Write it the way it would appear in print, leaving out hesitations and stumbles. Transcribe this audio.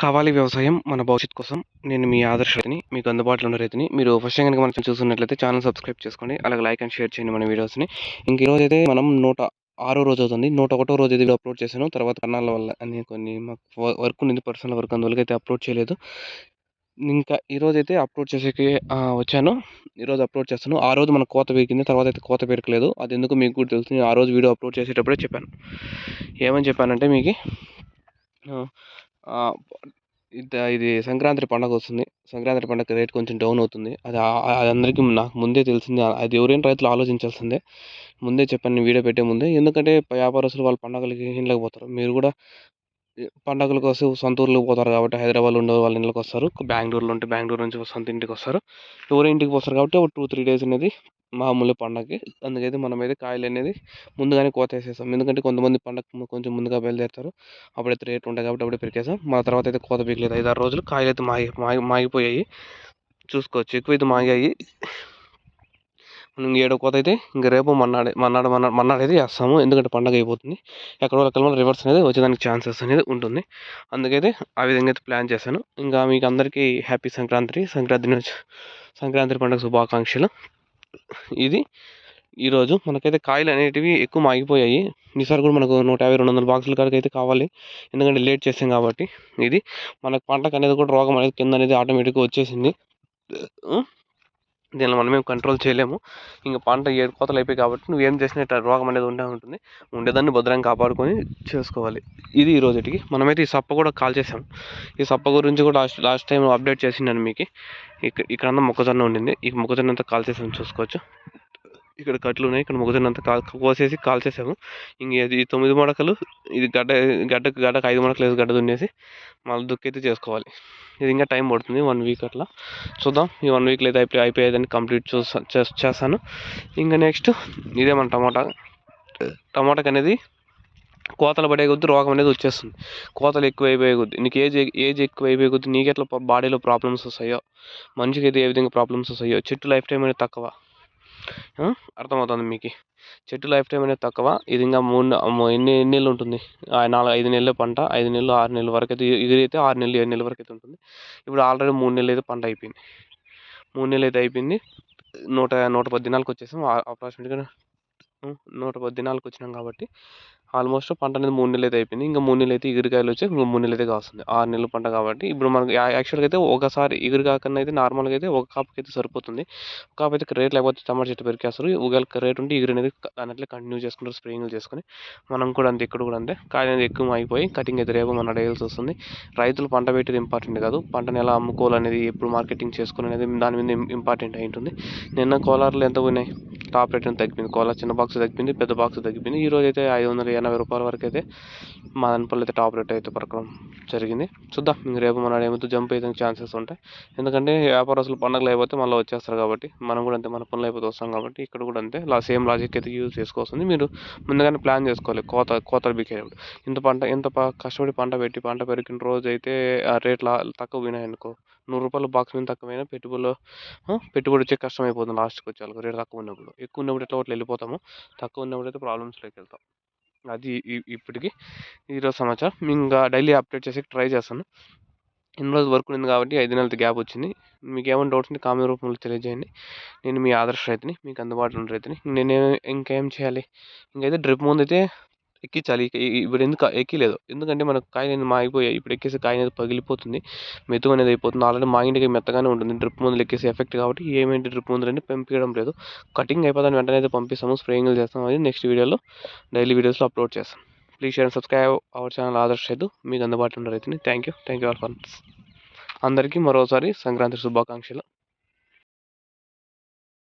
కావాలి వ్యవసాయం మన భవిష్యత్తు కోసం. నేను మీ ఆదర్శ రైతుని, మీకు అందుబాటులో ఉన్న రైతుని. మీరు ఫస్ట్ టైం గనుక మన ఛానల్ చూస్తున్నట్లయితే ఛానల్ సబ్స్క్రైబ్ చేసుకోండి. అలాగే లైక్ అండ్ షేర్ చేయండి మన వీడియోస్‌ని. ఈరోజైతే మనం 106 రోజు అవుతుంది. 101వ రోజు వీడియో అప్లోడ్ చేశాను. తర్వాత కారణాల వల్ల కొన్ని మాకు వర్క్ ఉండింది, పర్సనల్ వర్క్, అందువల్ల అప్లోడ్ చేయలేదు. ఇంకా ఈరోజైతే అప్లోడ్ చేసేకి వచ్చాను. ఈరోజు అప్లోడ్ చేస్తాను. ఆ రోజు మనకు కోత పీకింది. తర్వాత అయితే కోత పెరకలేదు. అది ఎందుకో మీకు కూడా తెలుసు. నేను ఆ రోజు వీడియో అప్లోడ్ చేసేటప్పుడే చెప్పాను. ఏమని చెప్పానంటే మీకి ఆహ్, ఇది సంక్రాంతి పండగొస్తుంది. సంక్రాంతి పండగకి రేట్ కొంచెం డౌన్ అవుతుంది. అది అందరికీ నాకు ముందే తెలిసిందే. అది ఎవరైనా రైతులు ఆలోచించాల్సిందే. ముందే చెప్పాను నేను వీడియో పెట్టే ముందే. ఎందుకంటే వ్యాపారస్తులు వాళ్ళ పండగలకి ఇళ్ళకి పోతారు. మీరు కూడా పండగల కోసం సొంత ఊర్లకు పోతారు కాబట్టి హైదరాబాద్‌లో ఉండే వాళ్ళ ఇళ్ళకొస్తారు. బెంగుళూరులో ఉంటే బెంగుళూరు నుంచి సొంత ఇంటికొస్తారు. ఎవరి ఇంటికి పోతారు కాబట్టి ఒక 2, 3 డేస్ అనేది మామూలే పండగకి. అందుకైతే మనమైతే కాయలనేది ముందుగానే కోతేసేసాం. ఎందుకంటే కొంతమంది పండగకి కొంచెం ముందుగా బయలుదేరుతారు. అప్పుడైతే రేట్లు ఉంటాయి కాబట్టి అప్పుడే పెరికేసాం. తర్వాత అయితే కోత పీకలేదు. 5, 6 రోజులు కాయలైతే మాగిపోయాయి. చూసుకోవచ్చు. ఎక్కువైతే మాగాయి. ఏడో కోత అయితే ఇంక రేపు మన్నాడైతే చేస్తాము. ఎందుకంటే పండగ అయిపోతుంది. ఎక్కడో అక్కడ రివర్స్ అనేది వచ్చేదానికి ఛాన్సెస్ అనేది ఉంటుంది. అందుకైతే ఆ విధంగా అయితే ప్లాన్ చేశాను. ఇంకా మీకు అందరికీ హ్యాపీ సంక్రాంతి పండుగ శుభాకాంక్షలు. ఇది ఈరోజు మనకైతే కాయలు అనేటివి ఎక్కువ మాగిపోయాయి. ఈసారి కూడా మనకు 150, 200 బాక్సుల కాడికి అయితే కావాలి. ఎందుకంటే లేట్ చేసాం కాబట్టి. ఇది మనకు పంటకు అనేది కూడా రోగం అనేది కింద అనేది ఆటోమేటిక్‌గా వచ్చేసింది. దీనిలో మనమేం కంట్రోల్ చేయలేము. ఇంక పంట 7 కోతలు అయిపోయాయి కాబట్టి నువ్వేం చేసినా ఇట్లా రోగం అనేది ఉండే ఉంటుంది. ఉండేదాన్ని భద్రంగా కాపాడుకొని చేసుకోవాలి. ఇది ఈరోజుటికి. మనమైతే ఈ సప్ప కూడా కాల్చేసాం. ఈ సప్ప గురించి కూడా లాస్ట్ టైం అప్డేట్ చేసినాను మీకు. ఇక్కడంతా మొక్కజొన్న ఉండింది. ఈ మొక్కజొన్న అంతా కాల్చేసాం చూసుకోవచ్చు. ఇక్కడ కట్లు ఉన్నాయి. ఇక్కడ మొక్కజొన్న అంతా కోసేసి కాల్చేసాము. ఇంక ఈ 9 మడకలు ఇది గడ్డకు 5 మడకలు వేసి గడ్డ దున్నేసి మళ్ళీ దుక్కైతే చేసుకోవాలి. ఇది ఇంకా టైం పడుతుంది. 1 వీక్ అట్లా చూద్దాం. ఈ 1 వీక్లో అయితే అయిపోయేదని కంప్లీట్ చేస్తాను. ఇంకా నెక్స్ట్ ఇదే మన టమాటాకి అనేది కోతలు పడే కొద్దీ రోగం అనేది వచ్చేస్తుంది. కోతలు ఎక్కువ అయిపోయే కొద్దీ నీకు ఏజ్ ఎక్కువ అయిపోయే కొద్దీ నీకు ఎట్లా బాడీలో ప్రాబ్లమ్స్ వస్తాయో, మనిషికి అయితే ఏ విధంగా ప్రాబ్లమ్స్ వస్తాయో, చెట్టు లైఫ్ టైం అనేది తక్కువ. అర్థమవుతుంది మీకు. చెట్టు లైఫ్ టైం అనేది తక్కువ. ఇది ఇంకా ఎన్ని నెలలు ఉంటుంది? 5 నెలల పంట. 5 నెలలు, 6 నెలల వరకు అయితే ఎదురైతే 6 నెలలు, 7 నెలల వరకు అయితే ఉంటుంది. ఇప్పుడు ఆల్రెడీ 3 నెలలు అయితే పంట అయిపోయింది. 3 నెలలు అయితే అయిపోయింది. 110 దినాలకు వచ్చేసాం. అప్రాక్సిమేట్‌గా 110 దినాలకు వచ్చినాం కాబట్టి ఆల్మోస్ట్ పంట అనేది 3 నెలలు అయితే అయిపోయింది. ఇంకా 3 నెలలు అయితే ఇగురుకాయలు వచ్చి ఇంకో 3 నెలలు అయితే కాస్తుంది. 6 నెలల పంట కాబట్టి ఇప్పుడు మనకు యాక్చువల్‌గా అయితే ఒకసారి ఇగురు కాకన్నా అయితే నార్మల్‌గా అయితే ఒక కాపుకి అయితే సరిపోతుంది. ఒక కాపు అయితే రేట్ లేకపోతే టమాటా చెట్టు పెరికేస్తారు. ఒకవేళ రేట్ ఉంటే ఇగురు అనేది అన్నట్లే కంటిన్యూ చేసుకుంటారు స్ప్రేయింగ్లు చేసుకొని. మనం కూడా అంతే, ఇక్కడ కూడా అంతే. కాయ అనేది ఎక్కువ అయిపోయి కటింగ్ అయితే రేపు మన వేయాల్సి వస్తుంది. రైతులు పంట పెట్టేది ఇంపార్టెంట్ కాదు. పంటను ఎలా అమ్ముకోవాలనేది, ఎప్పుడు మార్కెటింగ్ చేసుకోవాలనేది దాని మీద ఇంపార్టెంట్ అయి ఉంటుంది. నిన్న కోలార్లు ఎంత పోయినాయి? టాప్ రేట్ తగ్గిపోయింది. కోలార్ చిన్న బాక్స్ తగ్గిపోయింది, పెద్ద బాక్స్ తగ్గిపోయింది. ఈరోజు అయితే 580 రూపాయల వరకు అయితే మదనపల్లి అయితే టాప్ రేట్ అయితే పరకడం జరిగింది. చూద్దాం ఇంక రేపు మన ఏమైతే జంప్ అయితే ఛాన్సెస్ ఉంటాయి. ఎందుకంటే వ్యాపారస్తులు పండగలు అయిపోతే మళ్ళీ వచ్చేస్తారు కాబట్టి, మనం కూడా అంతే, మన పనులు అయిపోతే వస్తాం కాబట్టి ఇక్కడ కూడా అంతే సేమ్ లాజిక్ అయితే యూజ్ చేసుకోవాల్సింది. మీరు ముందుగానే ప్లాన్ చేసుకోవాలి. కోతలు బికేటప్పుడు ఇంత కష్టపడి పంట పెరిగిన రోజు అయితే ఆ రేట్లు తక్కువ పోయినాయనుకో, ₹100 బాక్స్ మీద తక్కువైనా పెట్టుబడి వచ్చే కష్టం అయిపోతుంది. లాస్ట్కి వచ్చేవాళ్ళకి రేట్ తక్కువ ఉన్నప్పుడు. ఎక్కువ ఉన్నప్పుడు ఎట్లా ఒకటి వెళ్ళిపోతాము. తక్కువ ఉన్నప్పుడు అయితే ప్రాబ్లమ్స్లోకి వెళ్తాం. అది ఇప్పటికి ఈరోజు సమాచారం. ఇంకా డైలీ అప్డేట్ చేసి ట్రై చేస్తాను. ఇన్ని రోజులు వర్క్ ఉంది కాబట్టి 5 నెలలతో గ్యాప్ వచ్చింది. మీకు ఏమైనా డౌట్స్ ఉంటే కామెంట్ రూపంలో తెలియజేయండి. నేను మీ ఆదర్శ రైతుని, మీకు అందుబాటులో ఉన్న రైతుని. నేను ఇంకేం చేయాలి? ఇంకైతే డ్రిప్ ముందైతే ఎక్కించాలి. ఇప్పుడు ఎందుకు ఎక్కిలేదు? ఎందుకంటే మనకు కాయలు అనేది మాగిపోయాయి. ఇప్పుడు ఎక్కేసి కాయ అనేది పగిలిపోతుంది. మెతుకు అనేది అయిపోతుంది. ఆల్రెడీ మాగింటికి మెత్తగానే ఉంటుంది. డ్రిప్ మందులు ఎక్కేసి ఎఫెక్ట్ కాబట్టి ఏమేంటి డ్రిప్ మందులని పంపించడం లేదు. కటింగ్ అయిపోతాను వెంటనే అయితే పంపిస్తాము. స్ప్రేయింగ్లు చేస్తాం. అది నెక్స్ట్ వీడియోలో డైలీ వీడియోస్లో అప్లోడ్ చేస్తాం. Please share and subscribe our channel ఆదర్శ రైతు. మీకు అందుబాటులో ఉన్న రైతుని. థ్యాంక్ యూ ఆల్ ఫర్ అందరికీ మరోసారి సంక్రాంతి శుభాకాంక్షలు.